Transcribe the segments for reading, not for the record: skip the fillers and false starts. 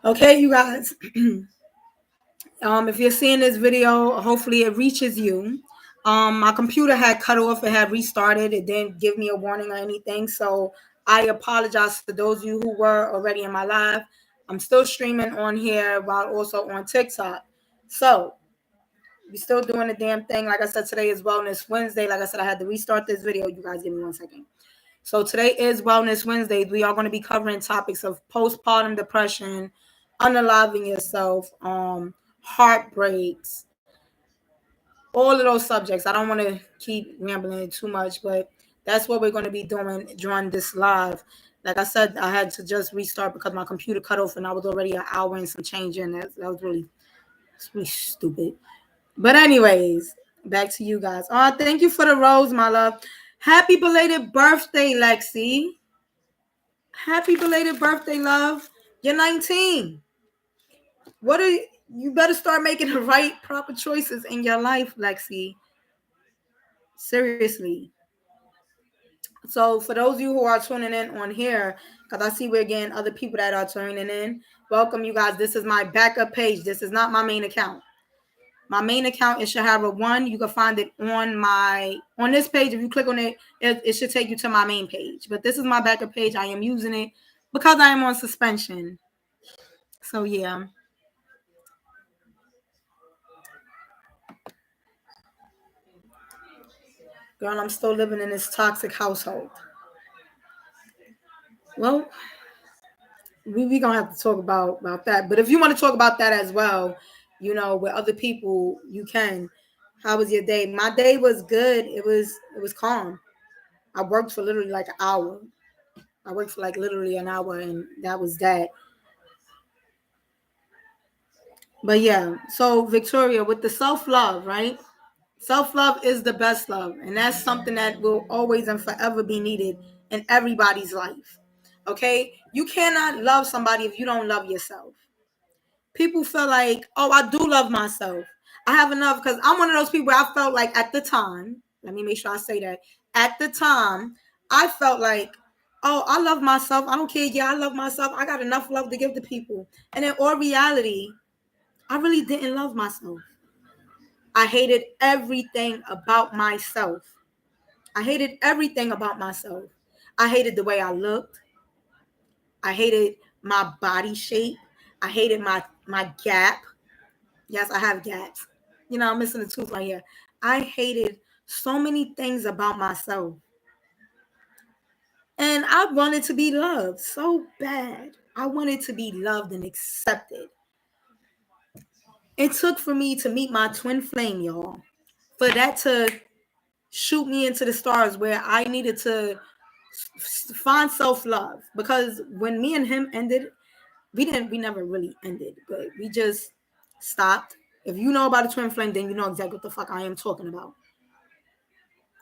Okay, you guys. If you're seeing this video, hopefully it reaches you. My computer had cut off, it had restarted, it didn't give me a warning or anything. So I apologize to those of you who were already in my live. I'm still streaming on here while also on TikTok. So we're still doing the damn thing. Like I said, today is Wellness Wednesday. Like I said, I had to restart this video. You guys give me 1 second. So today is Wellness Wednesday. We are going to be covering topics of postpartum depression, unaliving yourself, heartbreaks, all of those subjects. I don't want to keep rambling too much, but that's what we're going to be doing during this live. Like I said, I had to just restart because my computer cut off and I was already an hour and some change in. That was really stupid. But anyways, back to you guys. Oh, thank you for the rose, my love. Happy belated birthday, Lexi. Happy belated birthday, love. You're 19. What are you better start making the right proper choices in your life, Lexi. Seriously. So for those of you who are tuning in on here, because I see we're getting other people that are tuning in, welcome you guys. This is my backup page. This is not my main account. My main account is Shahara1. You can find it on this page. If you click on it should take you to my main page. But this is my backup page. I am using it because I am on suspension. So yeah. Girl, I'm still living in this toxic household. Well, we gonna have to talk about that. But if you want to talk about that as well, with other people, you can. How was your day? My day was good. It was calm. I worked for literally like an hour. I worked for like literally an hour, and that was that. But yeah, so Victoria, with the self love, right? Self love is the best love, and that's something that will always and forever be needed in everybody's life. Okay, you cannot love somebody if you don't love yourself. People feel like, oh, I do love myself. I have enough because I'm one of those people where I felt like at the time, let me make sure I say that. At the time, I felt like, oh, I love myself. I don't care. Yeah, I love myself. I got enough love to give to people. And in all reality, I really didn't love myself. I hated everything about myself. I hated everything about myself. I hated the way I looked. I hated my body shape. I hated my gap. Yes, I have gaps. I'm missing a tooth right here. I hated so many things about myself. And I wanted to be loved so bad. I wanted to be loved and accepted. It took for me to meet my twin flame, y'all. For that to shoot me into the stars where I needed to find self-love. Because when me and him ended, we never really ended, but we just stopped. If you know about a twin flame, then you know exactly what the fuck I am talking about.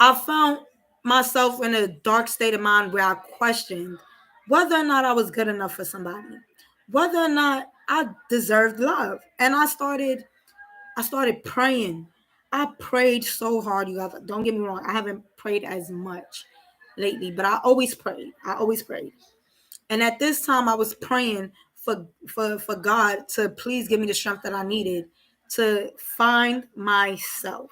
I found myself in a dark state of mind where I questioned whether or not I was good enough for somebody, whether or not I deserved love. And I started praying. I prayed so hard, you guys. Don't get me wrong. I haven't prayed as much lately, but I always prayed. I always prayed. And at this time, I was praying for God to please give me the strength that I needed to find myself,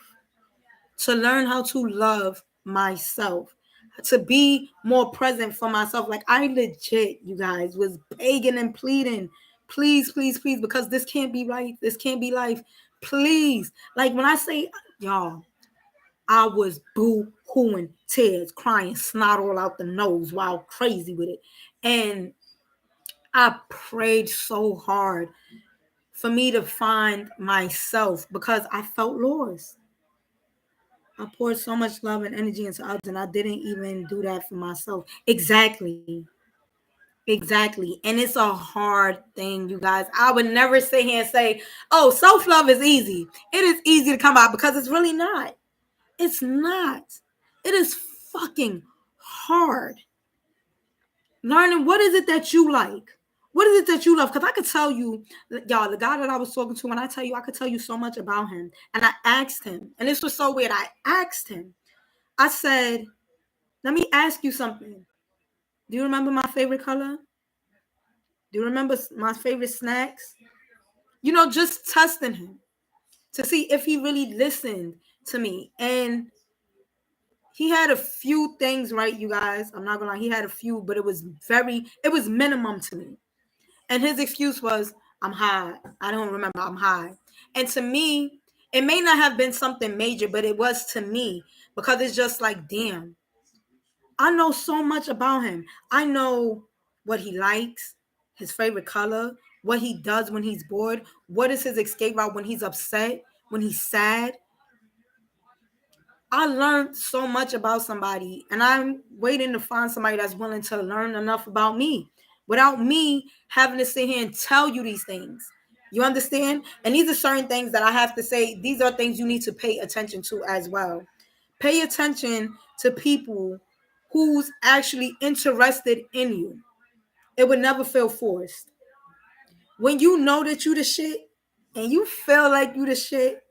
to learn how to love myself, to be more present for myself. Like I legit, you guys, was begging and pleading, please, please, please, because this can't be right. This can't be life. Please. Like when I say, y'all, I was boo-hooing, tears, crying, snot all out the nose, while crazy with it. And I prayed so hard for me to find myself because I felt lost. I poured so much love and energy into others, and I didn't even do that for myself. Exactly. Exactly. And it's a hard thing, you guys. I would never sit here and say, oh, self love is easy. It is easy to come out because it's really not. It's not. It is fucking hard. Learning what is it that you like? What is it that you love? Because I could tell you, y'all, the guy that I was talking to, when I tell you, I could tell you so much about him. And I asked him, and this was so weird. I asked him, I said, let me ask you something. Do you remember my favorite color? Do you remember my favorite snacks? Just testing him to see if he really listened to me. And he had a few things right, you guys. I'm not gonna lie, he had a few, but it was minimum to me. And his excuse was, I'm high. I don't remember, I'm high. And to me, it may not have been something major, but it was to me, because it's just like, damn, I know so much about him. I know what he likes, his favorite color, what he does when he's bored, what is his escape route when he's upset, when he's sad. I learned so much about somebody, and I'm waiting to find somebody that's willing to learn enough about me without me having to sit here and tell you these things. You understand? And these are certain things that I have to say. These are things you need to pay attention to as well. Pay attention to people who's actually interested in you. It would never feel forced. When you know that you the shit and you feel like you the shit,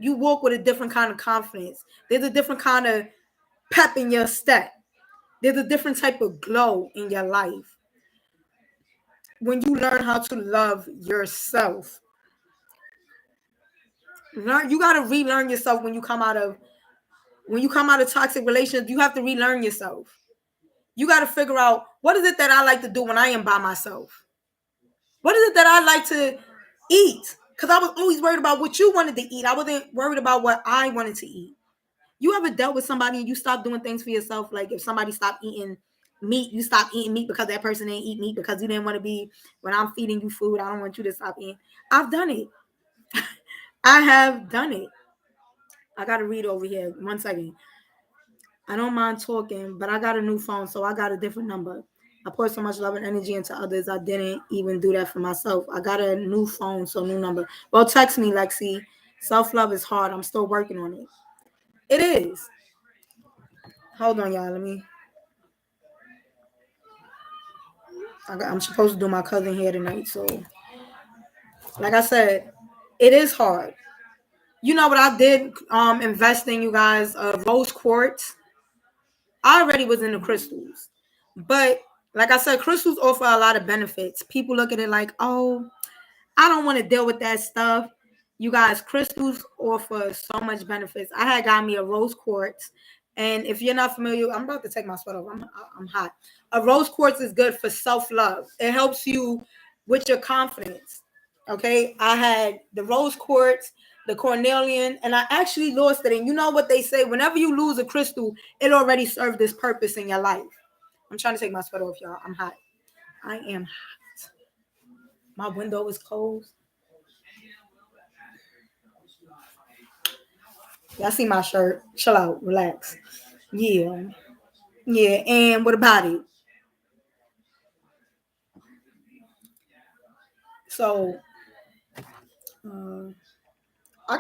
you walk with a different kind of confidence. There's a different kind of pep in your step. There's a different type of glow in your life. When you learn how to love yourself, you gotta relearn yourself when you come out of toxic relationships. You have to relearn yourself. You got to figure out, what is it that I like to do when I am by myself? What is it that I like to eat? Because I was always worried about what you wanted to eat. I wasn't worried about what I wanted to eat. You ever dealt with somebody and you stop doing things for yourself? Like if somebody stopped eating meat, you stop eating meat because that person didn't eat meat because you didn't want to be, when I'm feeding you food, I don't want you to stop eating. I've done it. I have done it. I got to read over here. 1 second. I don't mind talking, but I got a new phone, so I got a different number. I poured so much love and energy into others, I didn't even do that for myself. I got a new phone, so new number. Well, text me, Lexi. Self-love is hard. I'm still working on it. It is. Hold on, y'all. I'm supposed to do my cousin here tonight, so like I said, it is hard. You know what I did? Invest in, you guys, rose quartz. I already was into crystals, but like I said, crystals offer a lot of benefits. People look at it like, oh, I don't want to deal with that stuff. You guys, crystals offer so much benefits. I had got me a rose quartz, and if you're not familiar, I'm about to take my sweater off. I'm hot. A rose quartz is good for self-love. It helps you with your confidence. Okay, I had the rose quartz, the cornelian, and I actually lost it. And you know what they say? Whenever you lose a crystal, it already served this purpose in your life. I'm trying to take my sweater off, y'all. I'm hot. I am hot. My window is closed. Y'all see my shirt. Chill out. Relax. Yeah. Yeah. And what about it? So uh,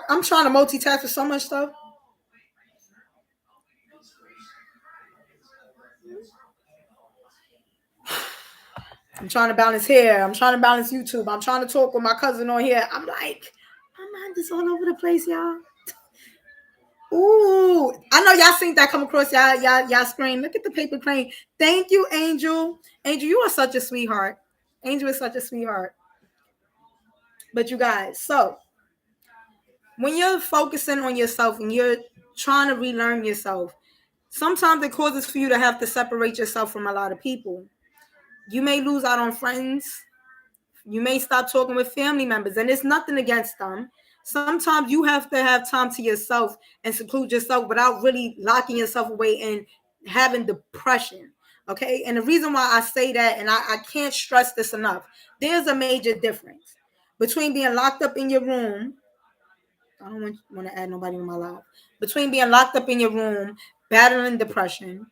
I'm trying to multitask with so much stuff. I'm trying to balance here. I'm trying to balance YouTube. I'm trying to talk with my cousin on here. I'm like, my mind is all over the place, y'all. Ooh, I know y'all seen that come across y'all screen. Look at the paper crane. Thank you, Angel. Angel, you are such a sweetheart. Angel is such a sweetheart. But you guys, so when you're focusing on yourself and you're trying to relearn yourself, sometimes it causes for you to have to separate yourself from a lot of people. You may lose out on friends. You may stop talking with family members, and it's nothing against them. Sometimes you have to have time to yourself and seclude yourself without really locking yourself away and having depression. Okay. And the reason why I say that, and I can't stress this enough, there's a major difference between being locked up in your room. I don't want to add nobody in my life. Between being locked up in your room, battling depression,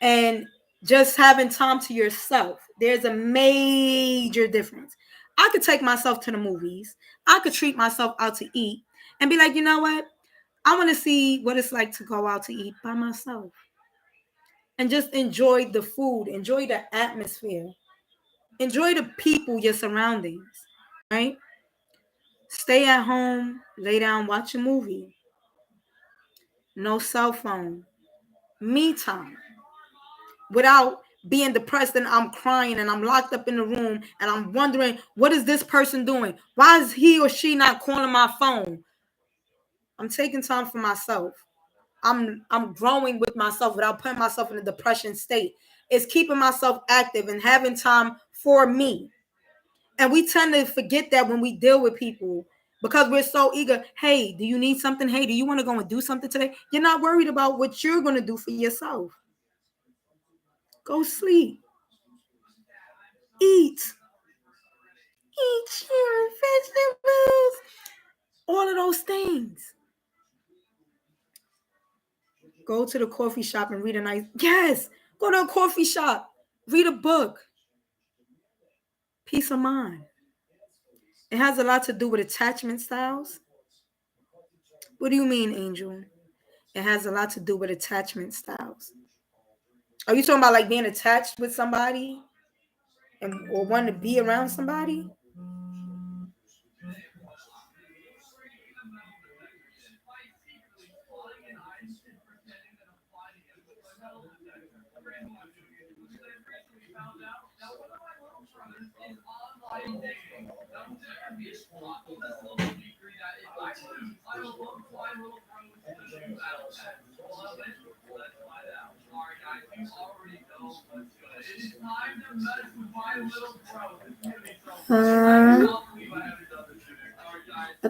and just having time to yourself, there's a major difference. I could take myself to the movies. I could treat myself out to eat and be like, you know what? I want to see what it's like to go out to eat by myself and just enjoy the food, enjoy the atmosphere, enjoy the people, your surroundings, right? Stay at home, lay down, watch a movie. No cell phone. Me time. Without being depressed and I'm crying and I'm locked up in the room and I'm wondering, what is this person doing? Why is he or she not calling my phone? I'm taking time for myself. I'm growing with myself without putting myself in a depression state. It's keeping myself active and having time for me. And we tend to forget that when we deal with people because we're so eager. Hey, do you need something? Hey, do you want to go and do something today? You're not worried about what you're going to do for yourself. Go sleep. Eat. Eat your vegetables. All of those things. Go to the coffee shop and read a nice. Yes. Go to a coffee shop. Read a book. Peace of mind. It has a lot to do with attachment styles. What do you mean, Angel? It has a lot to do with attachment styles. Are you talking about like being attached with somebody and or wanting to be around somebody?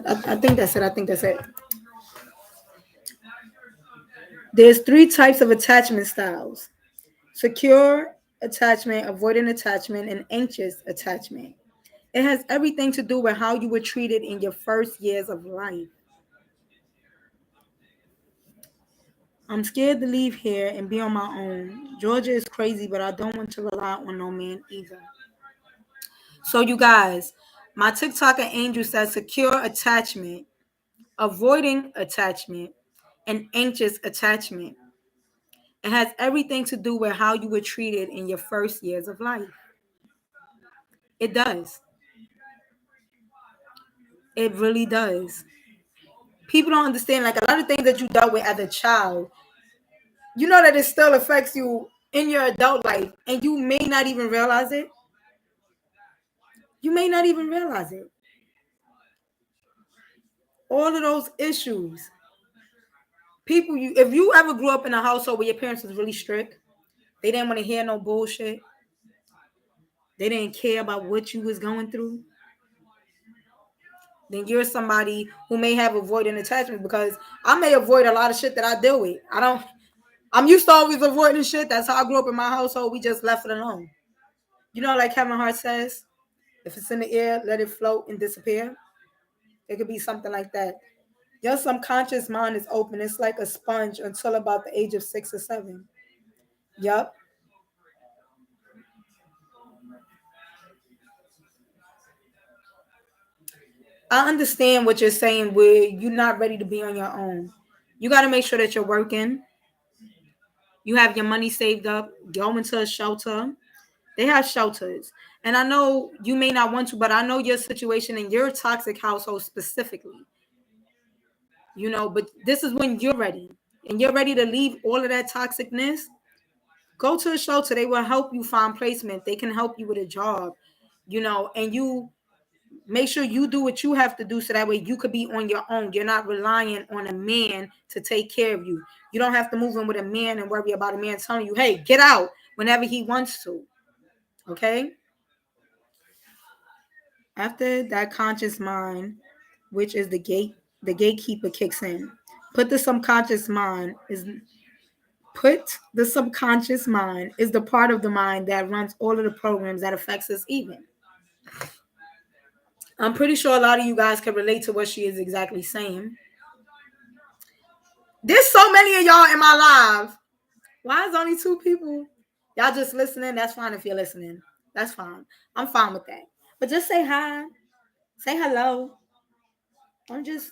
I think that's it. I think that's it. There's three types of attachment styles: secure attachment, avoidant attachment, and anxious attachment. It has everything to do with how you were treated in your first years of life. I'm scared to leave here and be on my own. Georgia is crazy, but I don't want to rely on no man either. So, you guys, my TikToker Angel says secure attachment, avoiding attachment, and anxious attachment. It has everything to do with how you were treated in your first years of life. It does. It really does. People don't understand, like, a lot of things that you dealt with as a child, you know that it still affects you in your adult life, and you may not even realize it. You may not even realize it. All of those issues. People, if you ever grew up in a household where your parents was really strict, they didn't want to hear no bullshit. They didn't care about what you was going through. Then you're somebody who may have avoidant attachment, because I may avoid a lot of shit that I deal with. I'm used to always avoiding shit. That's how I grew up in my household. We just left it alone. You know, like Kevin Hart says, if it's in the air, let it float and disappear. It could be something like that. Your subconscious mind is open. It's like a sponge until about the age of 6 or 7. Yup. I understand what you're saying where you're not ready to be on your own. You got to make sure that you're working. You have your money saved up. Go into a shelter. They have shelters. And I know you may not want to, but I know your situation in your toxic household specifically. But this is when you're ready. And you're ready to leave all of that toxicness. Go to a shelter. They will help you find placement. They can help you with a job, and you make sure you do what you have to do so that way you could be on your own. You're not relying on a man to take care of you. You don't have to move in with a man and worry about a man telling you, hey, get out whenever he wants to. Okay? After that conscious mind, which is the gatekeeper kicks in. Put the subconscious mind is the part of the mind that runs all of the programs that affects us even. I'm pretty sure a lot of you guys can relate to what she is exactly saying. There's so many of y'all in my live. Why is only 2 people? Y'all just listening? That's fine if you're listening. That's fine. I'm fine with that. But just say hi. Say hello. Don't just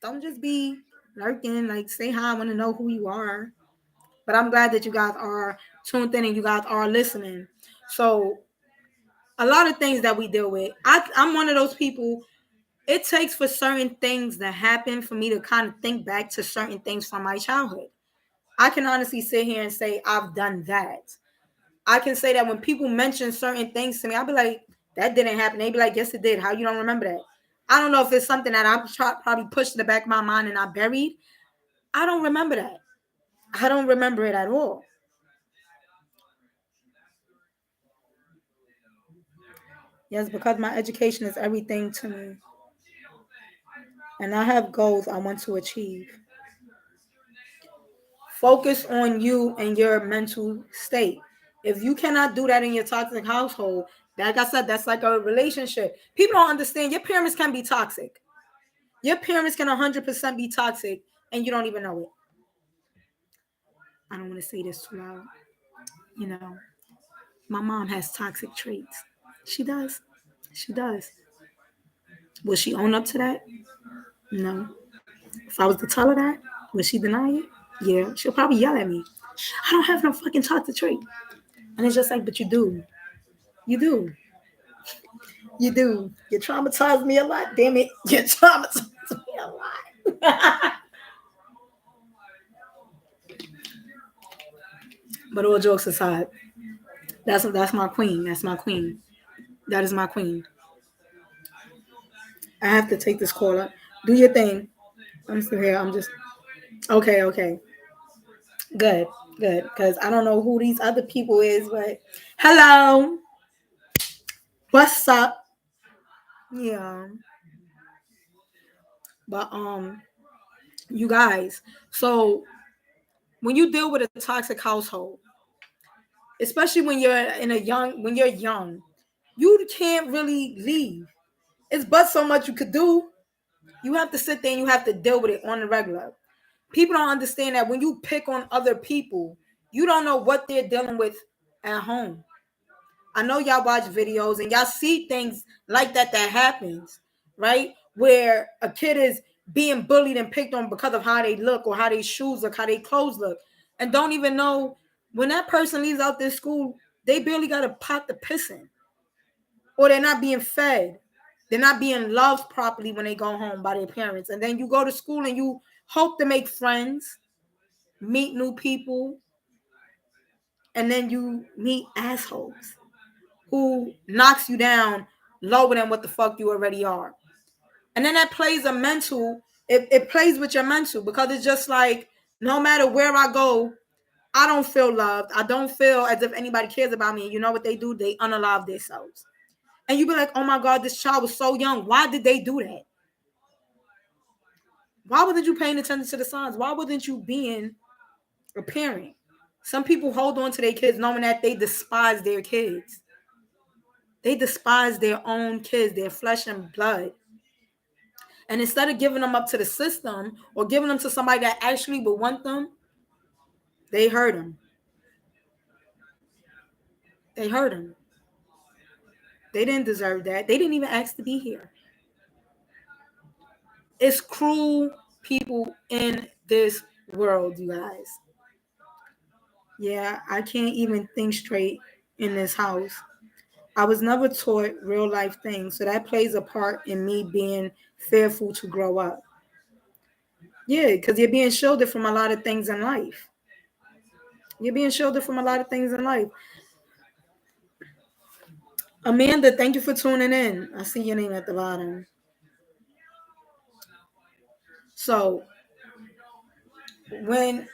don't just be lurking. Like, say hi. I want to know who you are. But I'm glad that you guys are tuned in and you guys are listening. So a lot of things that we deal with. I'm one of those people. It takes for certain things to happen for me to kind of think back to certain things from my childhood. I can honestly sit here and say I've done that. I can say that when people mention certain things to me, I'll be like, that didn't happen. They be like, yes, it did. How you don't remember that? I don't know if it's something that I probably pushed in the back of my mind and I buried. I don't remember that. I don't remember it at all. Yes, because my education is everything to me. And I have goals I want to achieve. Focus on you and your mental state. If you cannot do that in your toxic household, like I said, that's like a relationship. People don't understand your parents can be toxic. Your parents can 100% be toxic and you don't even know it. I don't want to say this too loud. You know, my mom has toxic traits. She does. She does. Will she own up to that? No. If I was to tell her that, would she deny it? Yeah. She'll probably yell at me. I don't have no fucking toxic trait. And it's just like, but you do. You do. You do. You traumatized me a lot. Damn it. You traumatized me a lot. But all jokes aside, that's my queen. That's my queen. That is my queen. I have to take this call up. Do your thing. I'm still here. I'm just okay. Okay. Good. Good. Because I don't know who these other people is, but hello. What's up? Yeah. But you guys. So when you deal with a toxic household, especially when you're young, you can't really leave. It's but so much you could do. You have to sit there and you have to deal with it on the regular. People don't understand that when you pick on other people, you don't know what they're dealing with at home. I know y'all watch videos and y'all see things like that happens, right? Where a kid is being bullied and picked on because of how they look or how their shoes look, how their clothes look, and don't even know when that person leaves out this school, they barely got a pot to piss in, or they're not being fed. They're not being loved properly when they go home by their parents. And then you go to school and you hope to make friends, meet new people, and then you meet assholes who knocks you down lower than what the fuck you already are. And then that plays a mental, it plays with your mental because it's just like no matter where I go, I don't feel loved. I don't feel as if anybody cares about me. You know what they do? They unalive themselves. And you be like, oh my God, this child was so young. Why did they do that? Why wasn't you paying attention to the signs? Why wasn't you being a parent? Some people hold on to their kids knowing that they despise their kids. They despise their own kids, their flesh and blood. And instead of giving them up to the system or giving them to somebody that actually would want them, they hurt them. They hurt them. They didn't deserve that. They didn't even ask to be here. It's cruel people in this world, you guys. Yeah, I can't even think straight in this house. I was never taught real life things, so that plays a part in me being fearful to grow up. Yeah, because you're being shielded from a lot of things in life. You're being shielded from a lot of things in life. Amanda, thank you for tuning in. I see your name at the bottom. So, when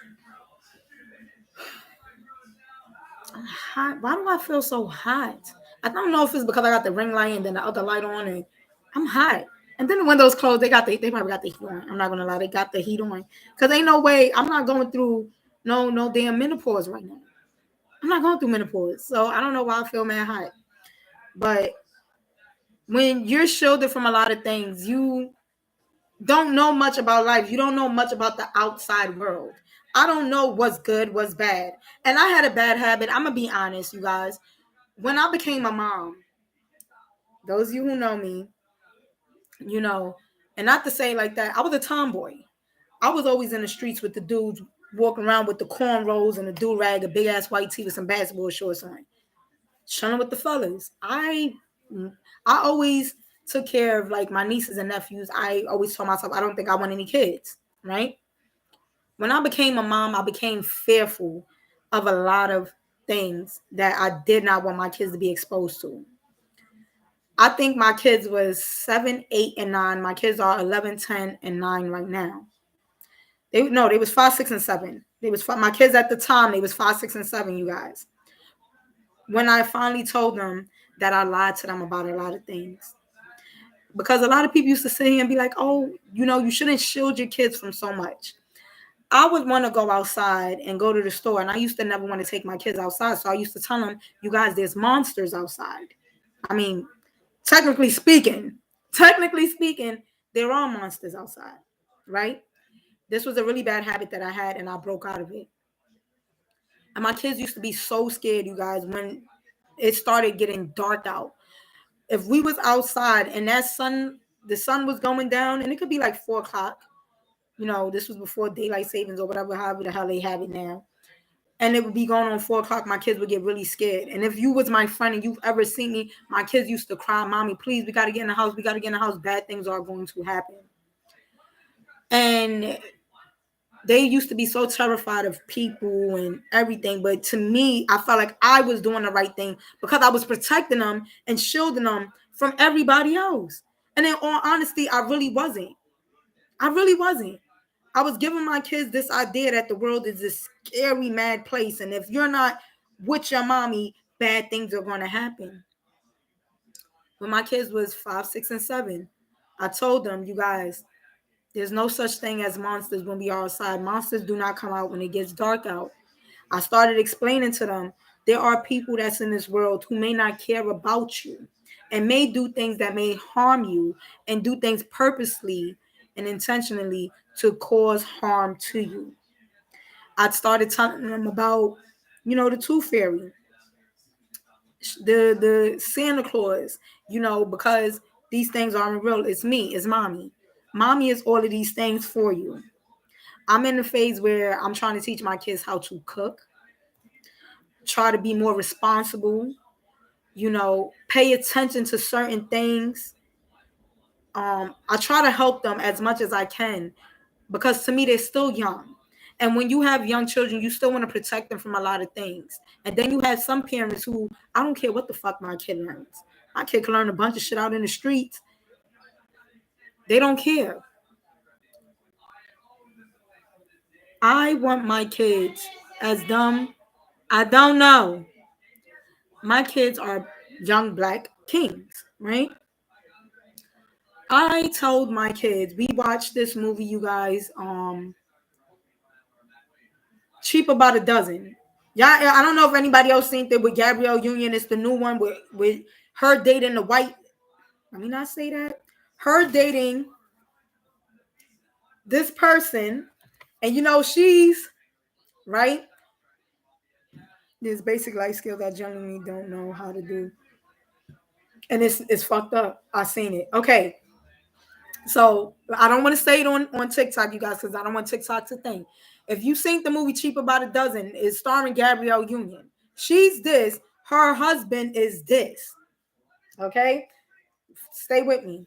hot, why do I feel so hot? I don't know if it's because I got the ring light and then the other light on, and I'm hot. And then the windows closed. They probably got the heat on. I'm not gonna lie, they got the heat on because ain't no way I'm not going through no damn menopause right now. I'm not going through menopause, so I don't know why I feel mad hot. But when you're shielded from a lot of things, you don't know much about life. You don't know much about the outside world. I don't know what's good, what's bad. And I had a bad habit. I'm going to be honest, you guys. When I became a mom, those of you who know me, you know, and not to say like that, I was a tomboy. I was always in the streets with the dudes walking around with the cornrows and a do-rag, a big-ass white tee with some basketball shorts on. Chilling with the fellas. I always took care of like my nieces and nephews. I always told myself I don't think I want any kids, right? When I became a mom, I became fearful of a lot of things that I did not want my kids to be exposed to. I think my kids was 7, 8, and 9. My kids are 11, 10, and 9 right now. They was 5, 6, and 7. They was my kids at the time. They was 5, 6, and 7. You guys. When I finally told them that I lied to them about a lot of things, because a lot of people used to sit here and be like, "Oh, you shouldn't shield your kids from so much." I would want to go outside and go to the store, and I used to never want to take my kids outside. So I used to tell them, "You guys, there's monsters outside." I mean, technically speaking, there are monsters outside, right? This was a really bad habit that I had, and I broke out of it. And my kids used to be so scared, you guys, when it started getting dark out. If we was outside and the sun was going down, and it could be like 4 o'clock. This was before daylight savings or whatever, however the hell they have it now. And it would be going on 4 o'clock. My kids would get really scared. And if you was my friend and you've ever seen me, my kids used to cry, "Mommy, please, we got to get in the house. We got to get in the house. Bad things are going to happen." And they used to be so terrified of people and everything. But to me, I felt like I was doing the right thing because I was protecting them and shielding them from everybody else. And in all honesty, I really wasn't. I really wasn't. I was giving my kids this idea that the world is this scary, mad place. And if you're not with your mommy, bad things are going to happen. When my kids was 5, 6, and 7, I told them, "You guys, there's no such thing as monsters when we are outside. Monsters do not come out when it gets dark out." I started explaining to them, there are people that's in this world who may not care about you and may do things that may harm you and do things purposely and intentionally to cause harm to you. I started telling them about, the Tooth Fairy, the Santa Claus, because these things aren't real. It's me, it's mommy. Mommy is all of these things for you. I'm in the phase where I'm trying to teach my kids how to cook, try to be more responsible, pay attention to certain things. I try to help them as much as I can because to me, they're still young. And when you have young children, you still want to protect them from a lot of things. And then you have some parents who, I don't care what the fuck my kid learns. My kid can learn a bunch of shit out in the streets. They don't care. I want my kids as dumb. I don't know. My kids are young black kings, right? I told my kids, we watched this movie, you guys, Cheap About a Dozen. Yeah, I don't know if anybody else seen it with Gabrielle Union. It's the new one with her dating the white. Let me not say that. Her dating this person, and she's right. There's basic life skills I genuinely don't know how to do, and it's fucked up. I seen it. Okay, so I don't want to say it on TikTok, you guys, because I don't want TikTok to think. If you seen the movie Cheap About a Dozen, it's starring Gabrielle Union. She's this. Her husband is this. Okay, stay with me.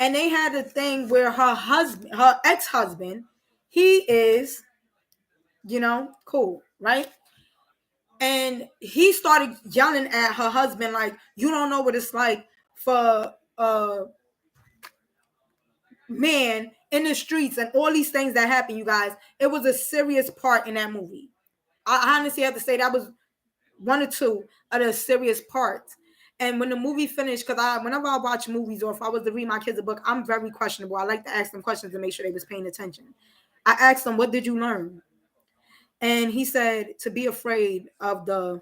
And they had a thing where her ex-husband, he is, cool, right? And he started yelling at her husband like, "You don't know what it's like for man in the streets and all these things that happen," you guys. It was a serious part in that movie. I honestly have to say that was one or two of the serious parts. And when the movie finished, because whenever I watch movies or if I was to read my kids a book, I'm very questionable. I like to ask them questions to make sure they was paying attention. I asked them, "What did you learn?" And he said, "To be afraid of the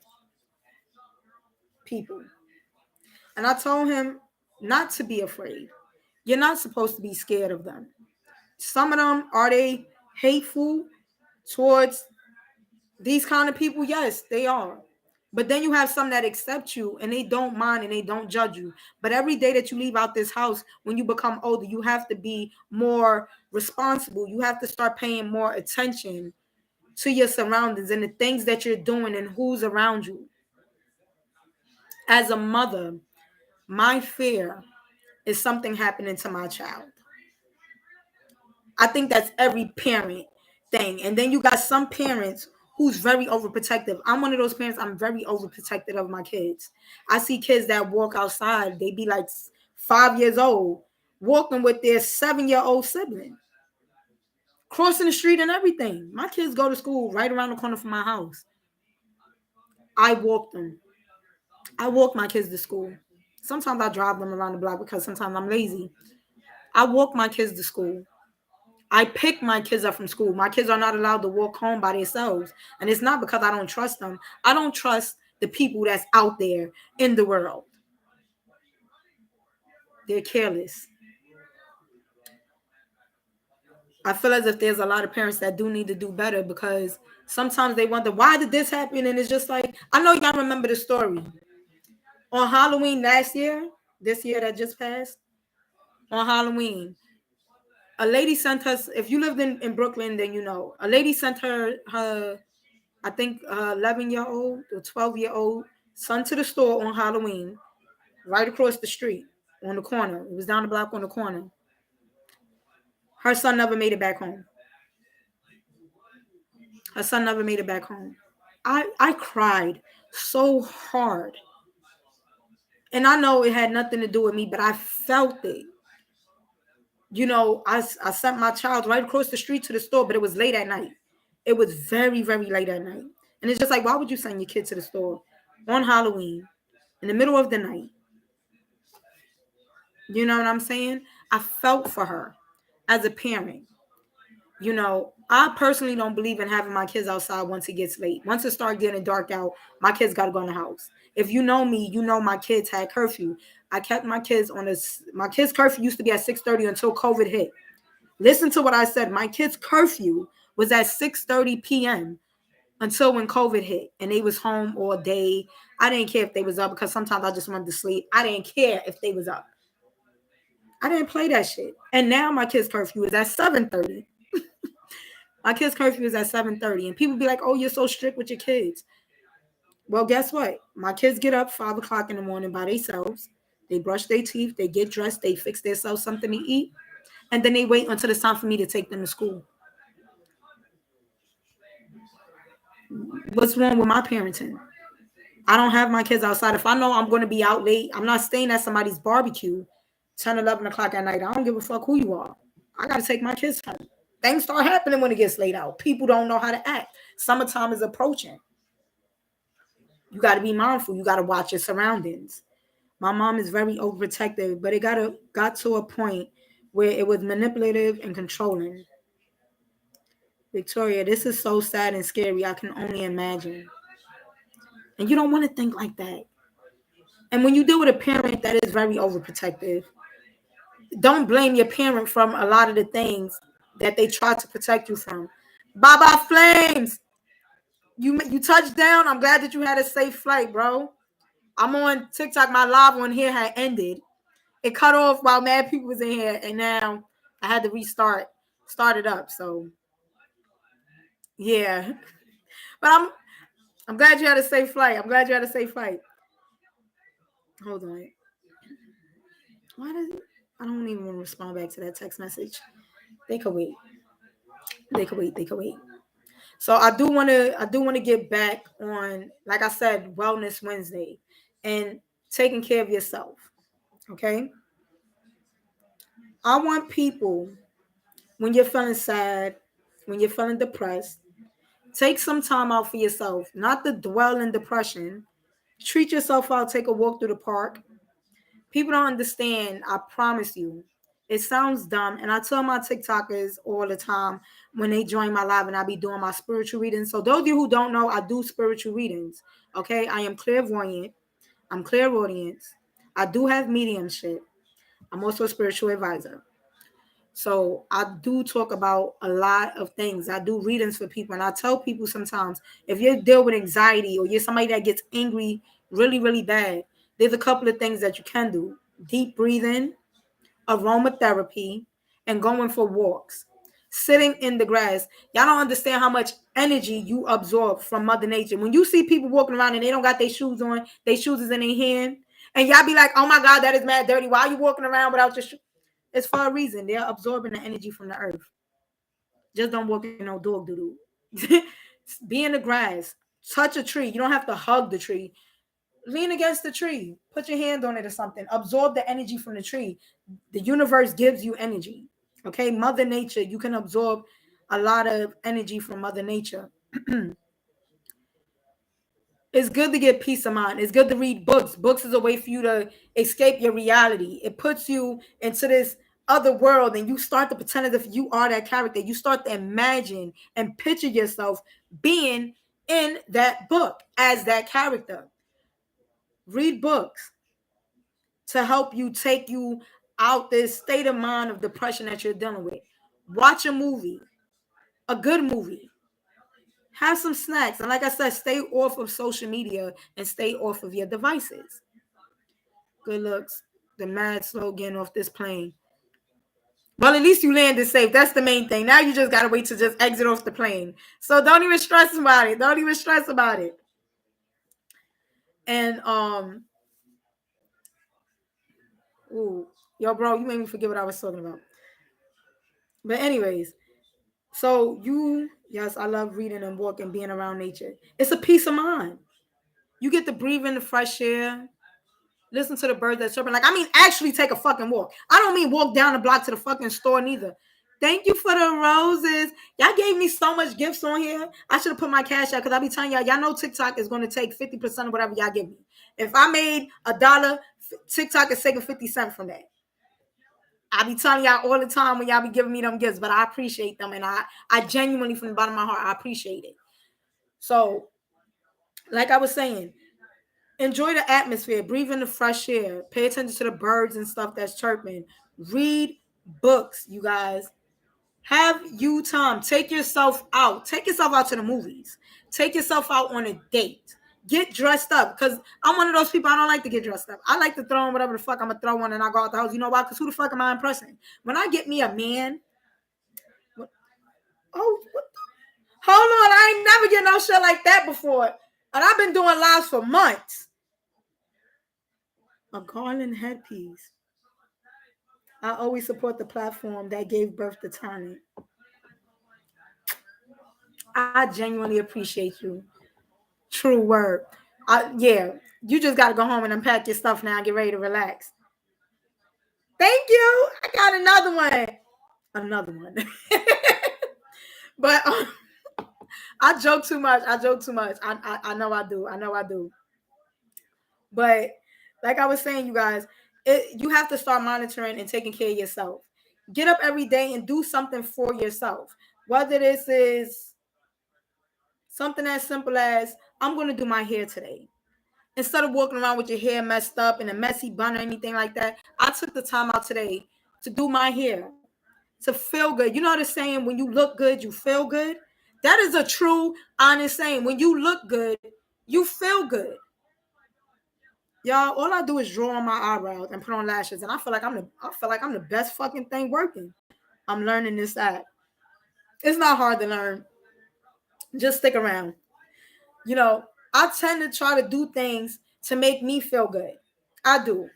people." And I told him not to be afraid. You're not supposed to be scared of them. Some of them, are they hateful towards these kind of people? Yes, they are. But then you have some that accept you and they don't mind and they don't judge you. But every day that you leave out this house, when you become older, you have to be more responsible. You have to start paying more attention to your surroundings and the things that you're doing and who's around you. As a mother, my fear is something happening to my child. I think that's every parent thing. And then you got some parents who's very overprotective. I'm one of those parents, I'm very overprotective of my kids. I see kids that walk outside, they be like 5 years old, walking with their 7-year-old sibling, crossing the street and everything. My kids go to school right around the corner from my house. I walk them. I walk my kids to school. Sometimes I drive them around the block because sometimes I'm lazy. I walk my kids to school. I pick my kids up from school. My kids are not allowed to walk home by themselves. And it's not because I don't trust them. I don't trust the people that's out there in the world. They're careless. I feel as if there's a lot of parents that do need to do better because sometimes they wonder, why did this happen? And it's just like, I know y'all remember the story. On Halloween last year, this year that just passed, on Halloween, a lady sent us, if you lived in Brooklyn, then you know, a lady sent her I think 11-year-old or 12-year-old son to the store on Halloween, right across the street on the corner. It was down the block on the corner. Her son never made it back home. Her son never made it back home. I cried so hard. And I know it had nothing to do with me, but I felt it. You know, I sent my child right across the street to the store, but it was late at night. It was very, very late at night. And it's just like, why would you send your kid to the store on Halloween in the middle of the night? You know what I'm saying? I felt for her as a parent. You know, I personally don't believe in having my kids outside once it gets late. Once it starts getting dark out, my kids got to go in the house. If you know me, you know my kids had curfew. I kept my kids on this. My kids' curfew used to be at 6:30 until COVID hit. Listen to what I said. My kids' curfew was at 6:30 p.m. until when COVID hit, and they was home all day. I didn't care if they was up because sometimes I just wanted to sleep. I didn't care if they was up. I didn't play that shit. And now my kids' curfew is at 7:30. My kids' curfew is at 7:30. And people be like, oh, you're so strict with your kids. Well, guess what? My kids get up 5 o'clock in the morning by themselves. They brush their teeth, they get dressed, they fix themselves something to eat, and then they wait until it's time for me to take them to school. What's wrong with my parenting? I don't have my kids outside. If I know I'm going to be out late, I'm not staying at somebody's barbecue 10, 11 o'clock at night. I don't give a fuck who you are. I got to take my kids home. Things start happening when it gets late out. People don't know how to act. Summertime is approaching. You got to be mindful. You got to watch your surroundings. My mom is very overprotective, but it got to a point where it was manipulative and controlling. Victoria, this is so sad and scary. I can only imagine. And you don't want to think like that. And when you deal with a parent that is very overprotective, don't blame your parent from a lot of the things that they try to protect you from. Baba Flames, you touched down. I'm glad that you had a safe flight, bro. I'm on TikTok. My live on here had ended. It cut off while mad people was in here, and now I had to start it up. So yeah, but I'm glad you had a safe flight. I'm glad you had a safe flight. Hold on. Why does I don't even want to respond back to that text message. They could wait. They could wait. They could wait. So I do want to get back on, like I said, Wellness Wednesday and taking care of yourself. Okay. I want people, when you're feeling sad, when you're feeling depressed, take some time out for yourself, not to dwell in depression. Treat yourself out, take a walk through the park. People don't understand, I promise you. It sounds dumb. And I tell my TikTokers all the time when they join my live and I be doing my spiritual readings. So those of you who don't know, I do spiritual readings. Okay. I am clairvoyant. I'm clairaudience. I do have mediumship. I'm also a spiritual advisor. So I do talk about a lot of things. I do readings for people. And I tell people sometimes, if you deal with anxiety or you're somebody that gets angry really, really bad, there's a couple of things that you can do. Deep breathing, aromatherapy, and going for walks. Sitting in the grass. Y'all don't understand how much energy you absorb from Mother Nature. When you see people walking around and they don't got their shoes on, their shoes is in their hand, and y'all be like, oh my God, that is mad dirty. Why are you walking around without your shoes? It's for a reason. They're absorbing the energy from the earth. Just don't walk in no dog doodle. Be in the grass. Touch a tree. You don't have to hug the tree. Lean against the tree. Put your hand on it or something. Absorb the energy from the tree. The universe gives you energy. Okay, Mother Nature, you can absorb a lot of energy from Mother Nature. It's good to get peace of mind. It's good to read books. Books is a way for you to escape your reality. It puts you into this other world and you start to pretend as if you are that character. You start to imagine and picture yourself being in that book as that character. Read books to help you take you out this state of mind of depression that you're dealing with. Watch a movie, a good movie. Have some snacks. And like I said, stay off of social media and stay off of your devices. Good looks. The mad slow getting off this plane. Well, at least you landed safe. That's the main thing. Now you just gotta wait to just exit off the plane. So don't even stress about it. Don't even stress about it. And ooh, yo, bro, you made me forget what I was talking about. But anyways, so yes, I love reading and walking, being around nature. It's a peace of mind. You get to breathe in the fresh air, listen to the birds that chirping. Like, I mean, actually take a fucking walk. I don't mean walk down the block to the fucking store neither. Thank you for the roses. Y'all gave me so much gifts on here. I should have put my cash out because I be telling y'all know TikTok is going to take 50% of whatever y'all give me. If I made $1, TikTok is taking 50 cents from that. I be telling y'all all the time when y'all be giving me them gifts, but I appreciate them. And I genuinely, from the bottom of my heart, I appreciate it. So, like I was saying, enjoy the atmosphere, breathe in the fresh air, pay attention to the birds and stuff that's chirping. Read books, you guys. Have you time. Take yourself out. Take yourself out to the movies. Take yourself out on a date. Get dressed up. Because I'm one of those people, I don't like to get dressed up. I like to throw on whatever the fuck I'm going to throw on and I go out the house. You know why? Because who the fuck am I impressing? When I get me a man. What the? Hold on. I ain't never get no shit like that before. And I've been doing lives for months. A garland headpiece. I always support the platform that gave birth to talent. I genuinely appreciate you. True word. Yeah, you just got to go home and unpack your stuff now and get ready to relax. Thank you. I got another one. Another one. But I joke too much. I know I do. But like I was saying, you guys, you have to start monitoring and taking care of yourself. Get up every day and do something for yourself. Whether this is something as simple as, I'm going to do my hair today. Instead of walking around with your hair messed up in a messy bun or anything like that, I took the time out today to do my hair, to feel good. You know the saying, when you look good, you feel good? That is a true, honest saying. When you look good, you feel good. Y'all, all I do is draw on my eyebrows and put on lashes, and I feel like I'm the best fucking thing working. I'm learning this act. It's not hard to learn. Just stick around. You know, I tend to try to do things to make me feel good. I do.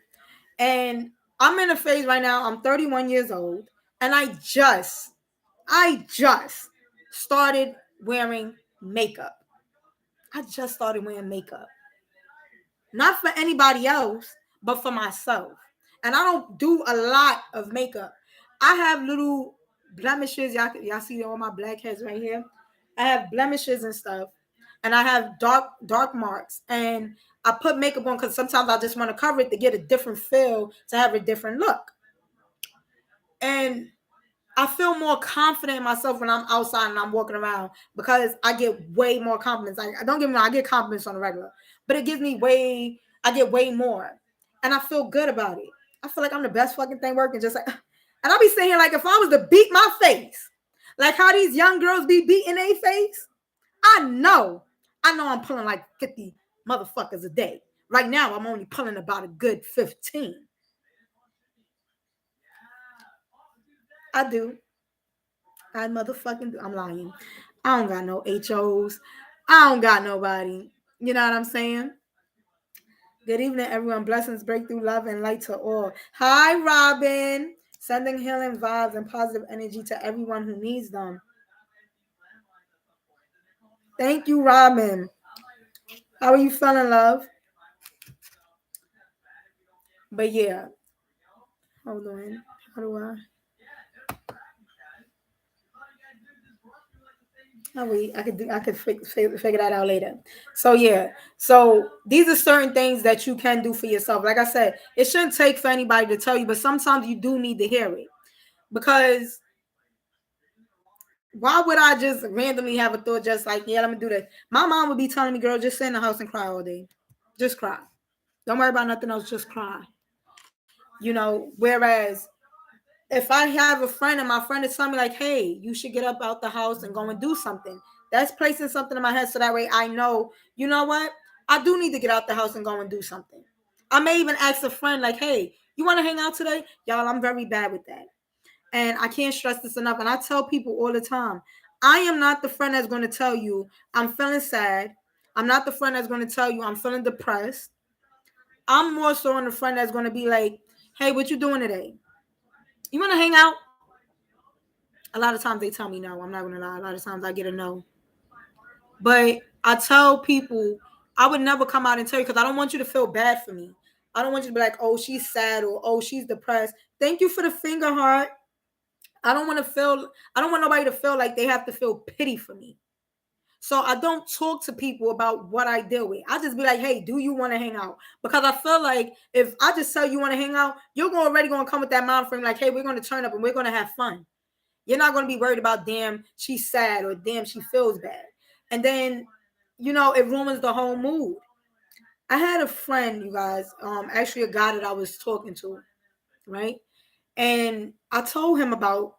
And I'm in a phase right now. I'm 31 years old, and I just started wearing makeup. I just started wearing makeup. Not for anybody else, but for myself. And I don't do a lot of makeup. I have little blemishes. Y'all see all my blackheads right here? I have blemishes and stuff. And I have dark marks. And I put makeup on because sometimes I just want to cover it to get a different feel, to have a different look. And I feel more confident in myself when I'm outside and I'm walking around because I get way more compliments. Don't get me wrong, I get compliments on the regular, but it gives me I get way more. And I feel good about it. I feel like I'm the best fucking thing working. Just like, and I'll be saying, like, if I was to beat my face, like how these young girls be beating their face, I know I'm pulling like 50 motherfuckers a day. Right now, I'm only pulling about a good 15. I do. I motherfucking do. I'm lying. I don't got no HOs. I don't got nobody. You know what I'm saying? Good evening, everyone. Blessings, breakthrough, love, and light to all. Hi, Robin. Sending healing vibes and positive energy to everyone who needs them. Thank you, Robin. How are you feeling, love? But yeah, hold on. How do I? Oh wait, I could figure that out later. So yeah, so these are certain things that you can do for yourself. Like I said, it shouldn't take for anybody to tell you, but sometimes you do need to hear it because why would I just randomly have a thought just like, yeah, let me do that? My mom would be telling me, girl, just sit in the house and cry all day. Just cry. Don't worry about nothing else, just cry. Whereas if I have a friend and my friend is telling me like, hey, you should get up out the house and go and do something, that's placing something in my head so that way I know, you know what? I do need to get out the house and go and do something. I may even ask a friend like, hey, you want to hang out today? Y'all, I'm very bad with that. And I can't stress this enough. And I tell people all the time, I am not the friend that's going to tell you I'm feeling sad. I'm not the friend that's going to tell you I'm feeling depressed. I'm more so on the friend that's going to be like, hey, what you doing today? You want to hang out? A lot of times they tell me no. I'm not going to lie. A lot of times I get a no. But I tell people I would never come out and tell you because I don't want you to feel bad for me. I don't want you to be like, oh, she's sad or oh, she's depressed. Thank you for the finger heart. I don't want nobody to feel like they have to feel pity for me. So I don't talk to people about what I deal with. I just be like, hey, do you want to hang out? Because I feel like if I just tell you want to hang out, you're already going to come with that mind frame like, hey, we're going to turn up and we're going to have fun. You're not going to be worried about, damn, she's sad or damn, she feels bad. And then, it ruins the whole mood. I had a friend, you guys, actually a guy that I was talking to, right? And I told him about,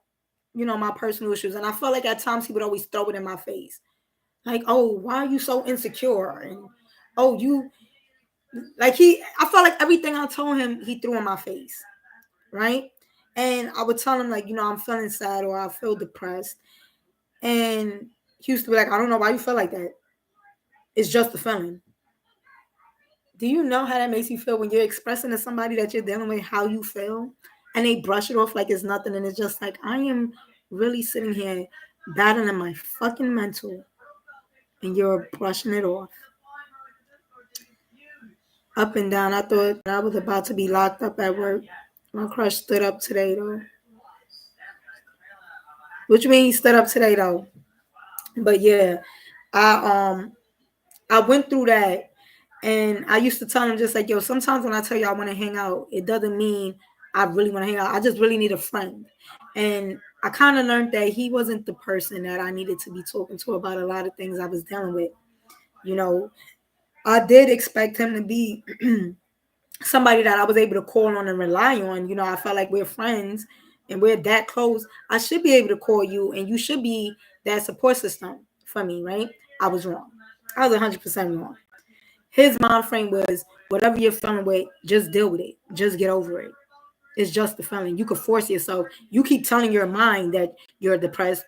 my personal issues. And I felt like at times he would always throw it in my face. Like, oh, why are you so insecure? And oh, I felt like everything I told him, he threw in my face. Right. And I would tell him, like, I'm feeling sad or I feel depressed. And he used to be like, I don't know why you feel like that. It's just a feeling. Do you know how that makes you feel when you're expressing to somebody that you're dealing with how you feel? And they brush it off like it's nothing. And it's just like, I am really sitting here battling my fucking mental. And you're brushing it off. Up and down. I thought I was about to be locked up at work. My crush stood up today, though. What you mean he stood up today, though? But yeah, I I went through that, and I used to tell him just like, yo, sometimes when I tell you I want to hang out, it doesn't mean I really want to hang out. I just really need a friend. And I kind of learned that he wasn't the person that I needed to be talking to about a lot of things I was dealing with. You know, I did expect him to be somebody that I was able to call on and rely on. I felt like we're friends and we're that close. I should be able to call you and you should be that support system for me, right? I was wrong. I was 100% wrong. His mind frame was whatever you're feeling with, just deal with it. Just get over it. It's just the feeling. You could force yourself. You keep telling your mind that you're depressed.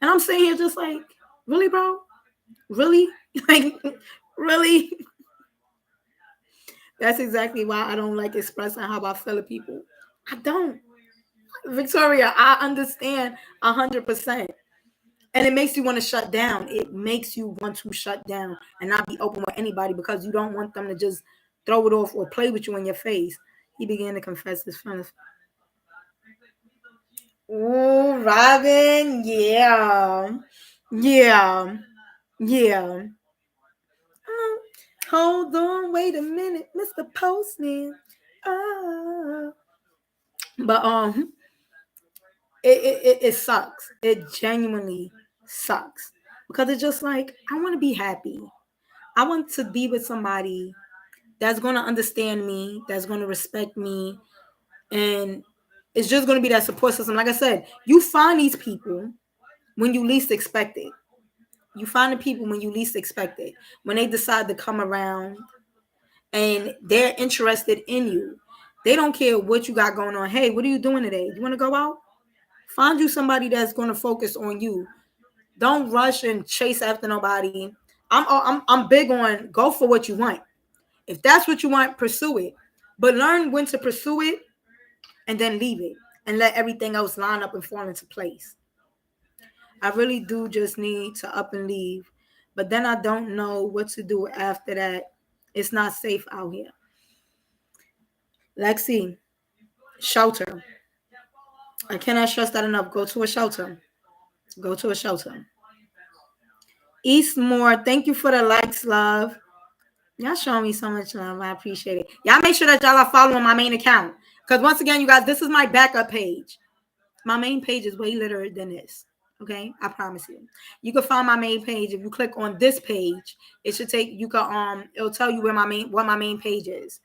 And I'm sitting here just like, really, bro? Really? Like, really? That's exactly why I don't like expressing how I feel to people. I don't. Victoria, I understand 100%. And it makes you want to shut down. It makes you want to shut down and not be open with anybody because you don't want them to just throw it off or play with you in your face. He began to confess his feelings. Oh, Robin, yeah. Yeah. Yeah. Oh, hold on, wait a minute, Mr. Postman. Oh. But it sucks. It genuinely sucks because it's just like I want to be happy. I want to be with somebody that's going to understand me, that's going to respect me, and it's just going to be that support system. Like I said, you find these people when you least expect it. You find the people when you least expect it. When they decide to come around and they're interested in you. They don't care what you got going on. Hey, what are you doing today? You want to go out? Find you somebody that's going to focus on you. Don't rush and chase after nobody. I'm big on go for what you want. If that's what you want, pursue it. But learn when to pursue it and then leave it and let everything else line up and fall into place. I really do just need to up and leave but then I don't know what to do after that. It's not safe out here. Lexi, shelter. I cannot stress that enough. Go to a shelter. Go to a shelter. Eastmore, thank you for the likes, love. Y'all showing me so much love. I appreciate it. Y'all make sure that y'all are following my main account. Because once again, you guys, this is my backup page. My main page is way litter than this. Okay, I promise you. You can find my main page if you click on this page. It should take you can it'll tell you where what my main page is.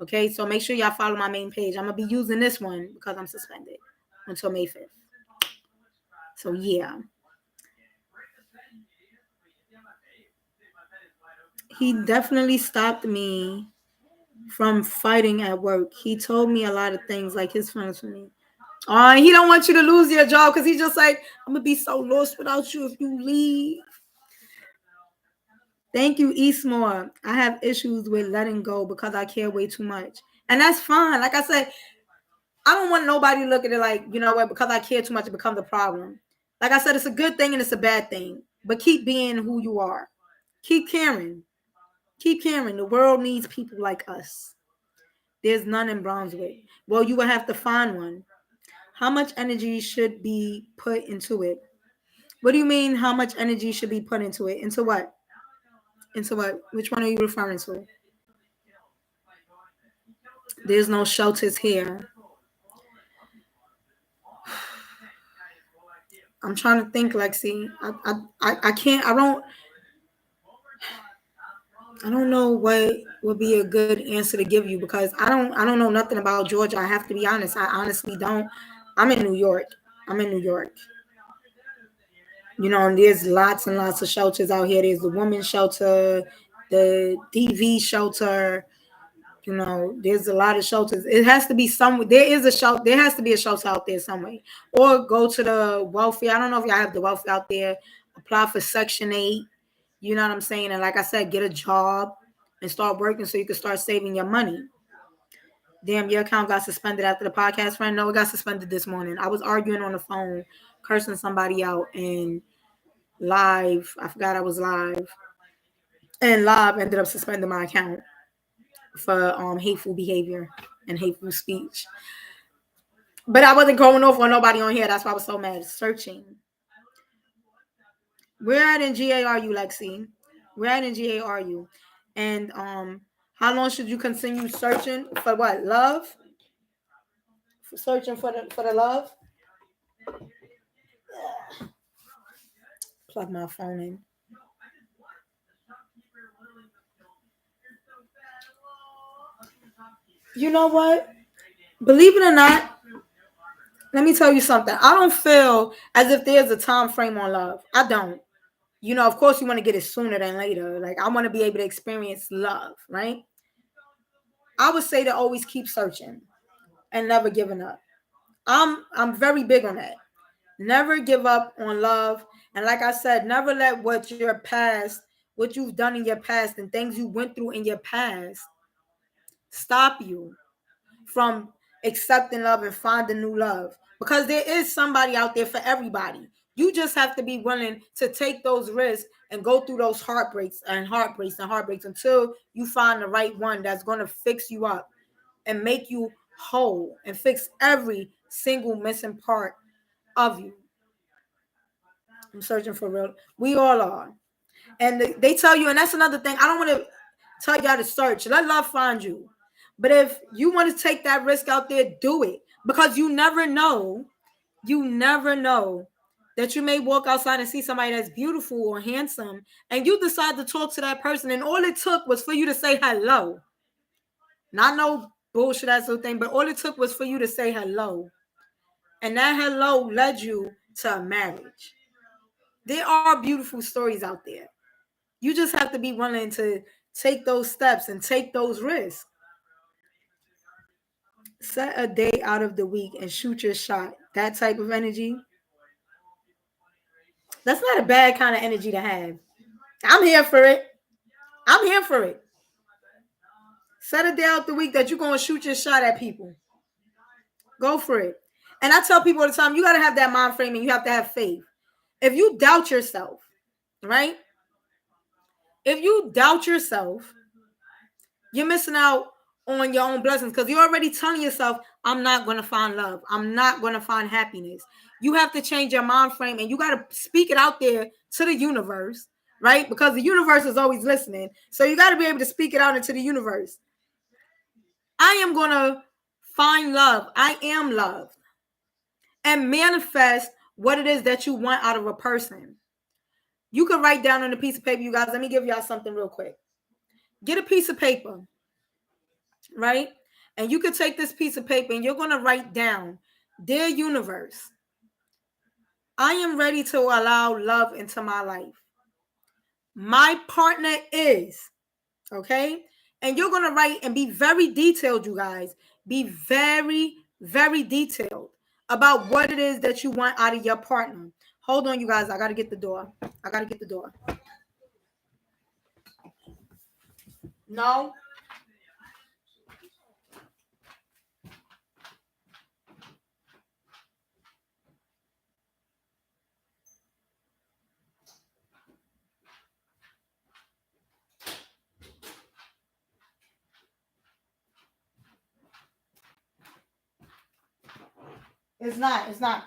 Okay, so make sure y'all follow my main page. I'm gonna be using this one because I'm suspended until May 5th. So yeah. He definitely stopped me from fighting at work. He told me a lot of things like his friends for me. He don't want you to lose your job because he's just like, I'm gonna be so lost without you if you leave. Thank you, Eastmore. I have issues with letting go because I care way too much. And that's fine. Like I said, I don't want nobody to look at it like, you know what, because I care too much, it becomes a problem. Like I said, it's a good thing and it's a bad thing. But keep being who you are. Keep caring. Keep caring. The world needs people like us. There's none in Brunswick. Well, you will have to find one. How much energy should be put into it? What do you mean how much energy should be put into it? Into what? Into what? Which one are you referring to? There's no shelters here. I'm trying to think, Lexi. I can't. I don't know what would be a good answer to give you because I don't know nothing about Georgia. I have to be honest. I honestly don't. I'm in New York. I'm in New York. You know, and there's lots and lots of shelters out here. There's the women's shelter, the DV shelter. You know, there's a lot of shelters. It has to be some. There is a shelter. There has to be a shelter out there somewhere. Or go to the welfare. I don't know if y'all have the welfare out there. Apply for Section 8. You know what I'm saying? And like I said, get a job and start working so you can start saving your money. Damn, your account got suspended after the podcast, friend. No, it got suspended this morning. I was arguing on the phone, cursing somebody out, and live. I forgot I was live. And live ended up suspending my account for hateful behavior and hateful speech. But I wasn't going off on nobody on here. That's why I was so mad. Searching. Where at in GA are you, Lexi? Where at in GA are you? And how long should you continue searching for what? Love? For searching for the love? Yeah. Plug my phone in. You know what? Believe it or not, let me tell you something. I don't feel as if there's a time frame on love. I don't. You know, of course, you want to get it sooner than later. Like, I want to be able to experience love, right? I would say to always keep searching and never giving up. I'm very big on that. Never give up on love. And like I said, never let what your past, what you've done in your past and things you went through in your past stop you from accepting love and finding new love. Because there is somebody out there for everybody. You just have to be willing to take those risks and go through those heartbreaks and heartbreaks and heartbreaks until you find the right one that's going to fix you up and make you whole and fix every single missing part of you. I'm searching for real. We all are. And they tell you, and that's another thing. I don't want to tell y'all to search. Let love find you. But if you want to take that risk out there, do it. Because you never know that you may walk outside and see somebody that's beautiful or handsome, and you decide to talk to that person, and all it took was for you to say hello. Not no bullshit ass little thing, but all it took was for you to say hello. And that hello led you to a marriage. There are beautiful stories out there. You just have to be willing to take those steps and take those risks. Set a day out of the week and shoot your shot. That type of energy. That's not a bad kind of energy to have. I'm here for it. I'm here for it. Set a day out the week that you're going to shoot your shot at people. Go for it. And I tell people all the time, you got to have that mind frame and you have to have faith. If you doubt yourself, right? If you doubt yourself, you're missing out on your own blessings because you're already telling yourself, I'm not going to find love. I'm not going to find happiness. You have to change your mind frame and you got to speak it out there to the universe, right? Because the universe is always listening. So you got to be able to speak it out into the universe. I am going to find love. I am loved. And manifest what it is that you want out of a person. You can write down on a piece of paper, you guys. Let me give y'all something real quick. Get a piece of paper, right? And you can take this piece of paper and you're going to write down, dear universe, I am ready to allow love into my life. My partner is, okay? And you're going to write and be very detailed, you guys. Be very, very detailed about what it is that you want out of your partner. Hold on, you guys. I got to get the door. No. It's not.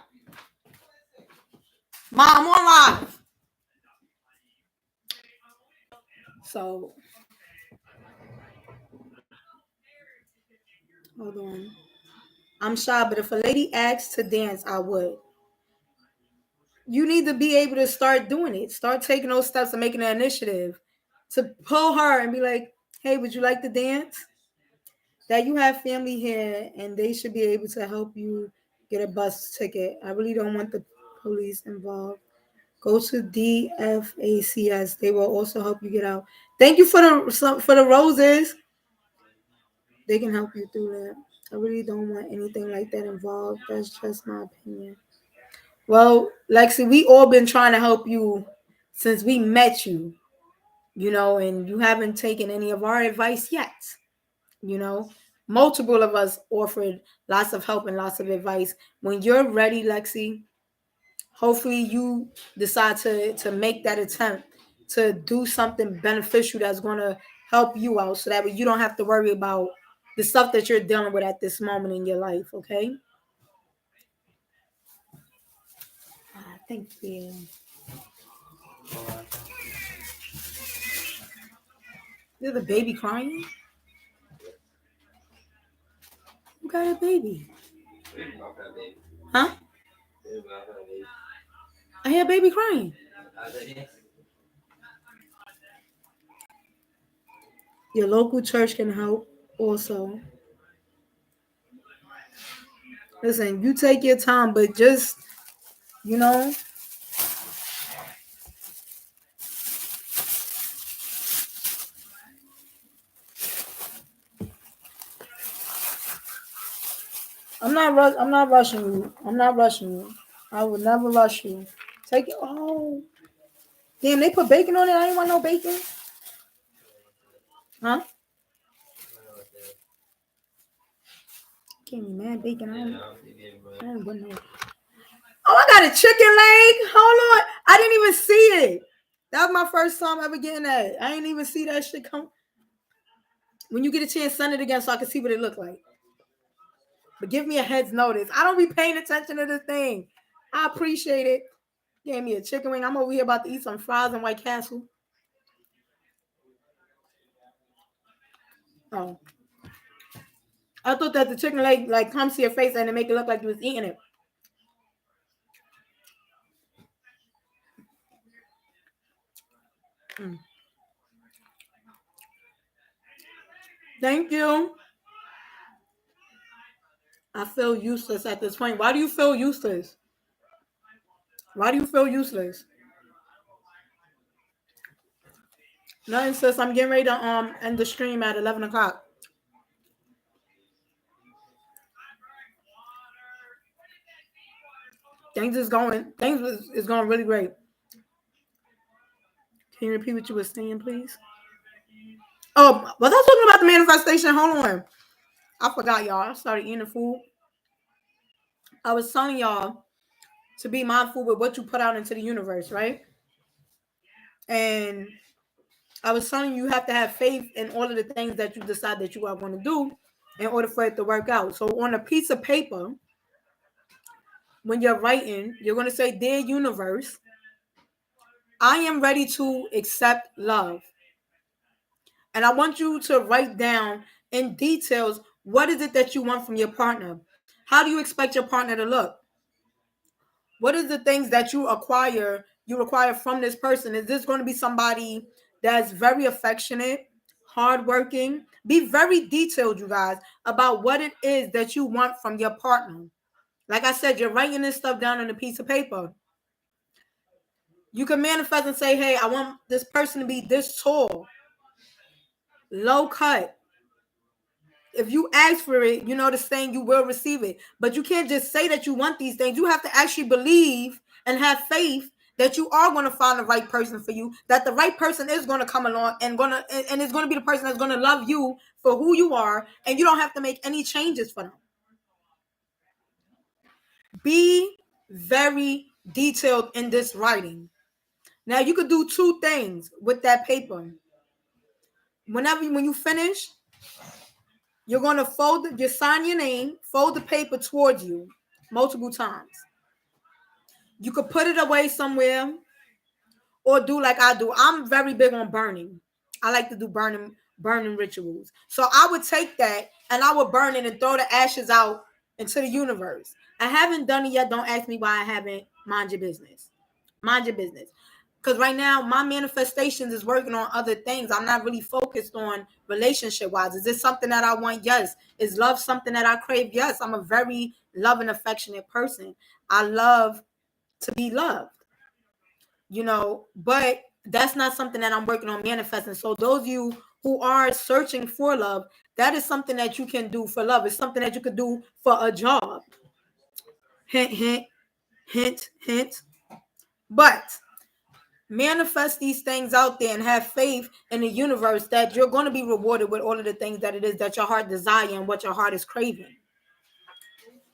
Mom, I'm on live. So, hold on. I'm shy, but if a lady asks to dance, I would. You need to be able to start doing it. Start taking those steps and making an initiative to pull her and be like, hey, would you like to dance? That you have family here and they should be able to help you get a bus ticket. I really don't want the police involved. Go to DFACS. They will also help you get out. Thank you for the roses. They can help you through that. I really don't want anything like that involved. That's just my opinion. Well, Lexi, we all been trying to help you since we met you, and you haven't taken any of our advice yet. Multiple of us offered lots of help and lots of advice. When you're ready, Lexi, hopefully you decide to make that attempt to do something beneficial that's going to help you out so that way you don't have to worry about the stuff that you're dealing with at this moment in your life, okay? Thank you. Is the baby crying? Who got a baby? Huh? I hear a baby crying. Your local church can help also. Listen, you take your time, but just, you know, I'm not rushing you. I'm not rushing you. I would never rush you. Take it. Oh, damn! They put bacon on it. I didn't want no bacon. Huh? Give me mad bacon. I don't want no. Oh, I got a chicken leg. Hold on. I didn't even see it. That was my first time ever getting that. I didn't even see that shit come. When you get a chance, send it again so I can see what it looked like. But give me a head's notice. I don't be paying attention to the thing. I appreciate it. Gave me a chicken wing. I'm over here about to eat some fries in White Castle. Oh. I thought that the chicken leg like comes to your face and it make it look like you was eating it. Mm. Thank you. I feel useless at this point. Why do you feel useless? Why do you feel useless? Nothing, sis. I'm getting ready to end the stream at 11 o'clock. Things is going really great. Can you repeat what you were saying, please? Oh, was I talking about the manifestation? Hold on. I forgot, y'all. I started eating the food. I was telling y'all to be mindful with what you put out into the universe, right? And I was telling you, you have to have faith in all of the things that you decide that you are going to do in order for it to work out. So on a piece of paper, when you're writing, you're going to say, "Dear universe, I am ready to accept love." And I want you to write down in details, what is it that you want from your partner? How do you expect your partner to look? What is the things that you require from this person? Is this going to be somebody that's very affectionate, hardworking? Be very detailed, you guys, about what it is that you want from your partner. Like I said, you're writing this stuff down on a piece of paper. You can manifest and say, "Hey, I want this person to be this tall, low cut." If you ask for it, you know the saying, you will receive it. But you can't just say that you want these things. You have to actually believe and have faith that you are going to find the right person for you, that the right person is going to come along and it's going to be the person that's going to love you for who you are, and you don't have to make any changes for them. Be very detailed in this writing. Now you could do two things with that paper. When you finish, you're going to you sign your name, fold the paper towards you multiple times. You could put it away somewhere or do like I do. I'm very big on burning. I like to do burning rituals. So I would take that and I would burn it and throw the ashes out into the universe. I haven't done it yet. Don't ask me why I haven't. Mind your business. Mind your business. Because right now, my manifestations is working on other things. I'm not really focused on relationship wise. Is this something that I want? Yes. Is love something that I crave? Yes. I'm a very loving, affectionate person. I love to be loved, but that's not something that I'm working on manifesting. So those of you who are searching for love, that is something that you can do for love. It's something that you could do for a job. Hint, hint, hint, hint. But manifest these things out there and have faith in the universe that you're going to be rewarded with all of the things that it is that your heart desire and what your heart is craving.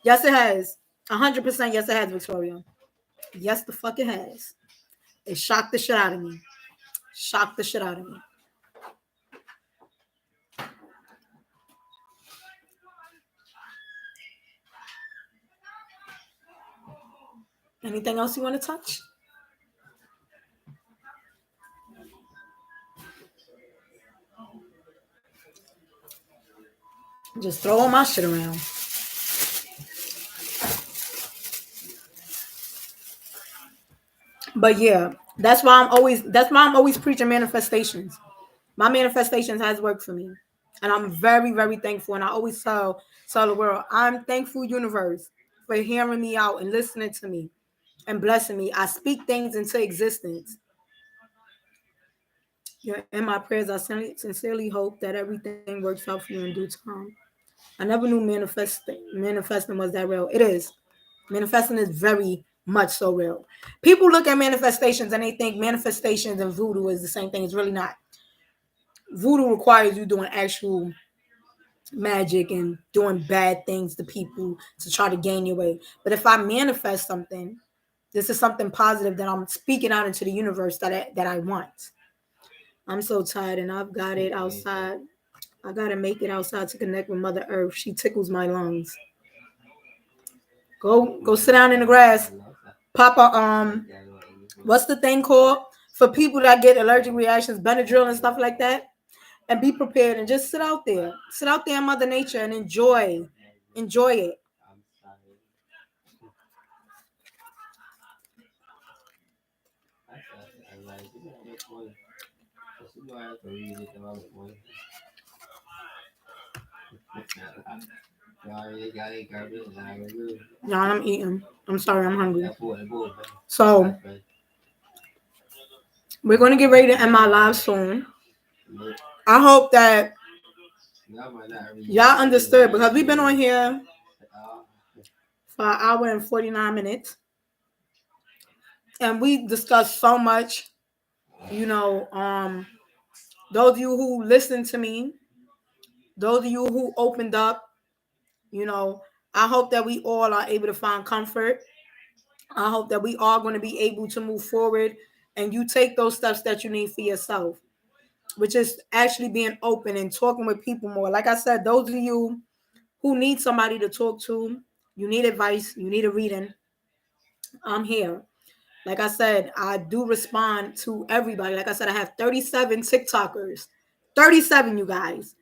Yes, it has. 100% yes, it has, Victoria. Yes, the fuck it has. It shocked the shit out of me. Shocked the shit out of me. Anything else you want to touch? Just throw all my shit around. But yeah, that's why I'm always preaching manifestations. My manifestations has worked for me. And I'm very, very thankful. And I always tell the world, I'm thankful, universe, for hearing me out and listening to me and blessing me. I speak things into existence. In my prayers, I sincerely hope that everything works out for you in due time. I never knew manifesting was that real. It is. Manifesting is very much so real. People look at manifestations and they think manifestations and voodoo is the same thing. It's really not. Voodoo requires you doing actual magic and doing bad things to people to try to gain your way. But if I manifest something, this is something positive that I'm speaking out into the universe that I want. I'm so tired and I've got it outside. I gotta make it outside to connect with Mother Earth. She tickles my lungs. Go sit down in the grass. Papa, what's the thing called for people that get allergic reactions, Benadryl and stuff like that? And be prepared and just sit out there. Sit out there in Mother Nature and enjoy it. No, I'm eating. I'm sorry, I'm hungry. So we're gonna get ready to end my live soon. I hope that y'all understood because we've been on here for an hour and 49 minutes. And we discussed so much, those of you who listened to me, those of you who opened up, I hope that we all are able to find comfort. I hope that we are going to be able to move forward and you take those steps that you need for yourself. which is actually being open and talking with people more. Like I said, those of you who need somebody to talk to, you need advice, you need a reading, I'm here. Like I said, I do respond to everybody. Like I said, I have 37 TikTokers, 37, you guys,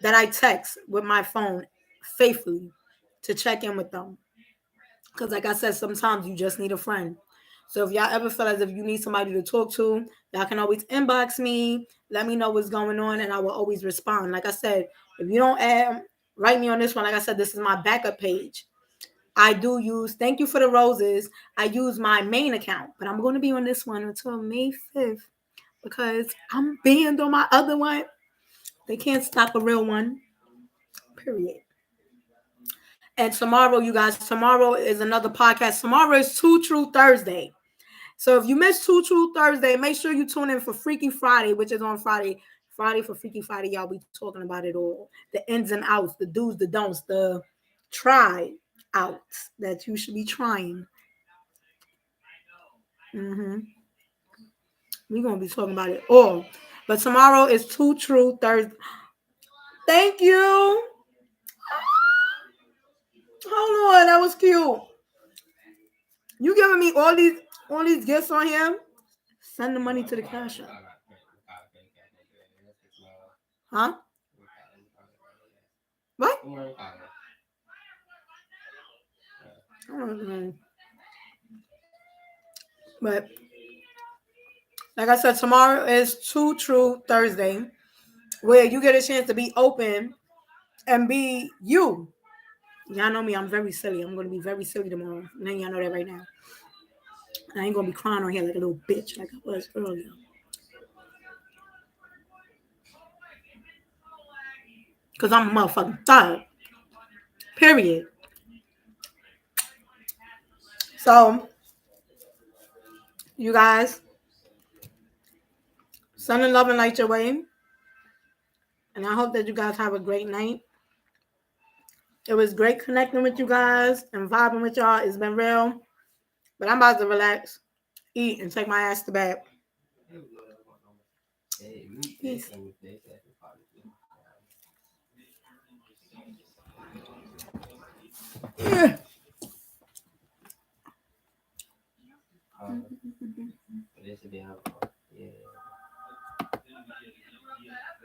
that I text with my phone faithfully to check in with them. Because, like I said, sometimes you just need a friend. So if y'all ever feel as if you need somebody to talk to, y'all can always inbox me, let me know what's going on, and I will always respond. Like I said, if you don't write me on this one, like I said, this is my backup page. I do use, thank you for the roses. I use my main account, but I'm going to be on this one until May 5th because I'm banned on my other one. They can't stop a real one, period. And tomorrow, you guys, tomorrow is another podcast. Tomorrow is Two True Thursday. So if you missed Two True Thursday, make sure you tune in for Freaky Friday, which is on Friday. Friday for Freaky Friday, y'all be talking about it all. The ins and outs, the do's, the don'ts, the try outs that you should be trying. We're going to be talking about it all. But tomorrow is Two True Thursday. Thank you. Hold on, that was cute. You giving me all these gifts on him? Send the money to the cash app. Huh? What? But like I said, tomorrow is Two True Thursday, where you get a chance to be open and be you. Y'all know me, I'm very silly. I'm going to be very silly tomorrow. And then y'all know that right now. I ain't going to be crying on here like a little bitch like I was earlier. Because I'm a motherfucking thug. Period. So, you guys, send and love and light your way. And I hope that you guys have a great night. It was great connecting with you guys and vibing with y'all. It's been real. But I'm about to relax, eat, and take my ass to bed. Peace. Yeah.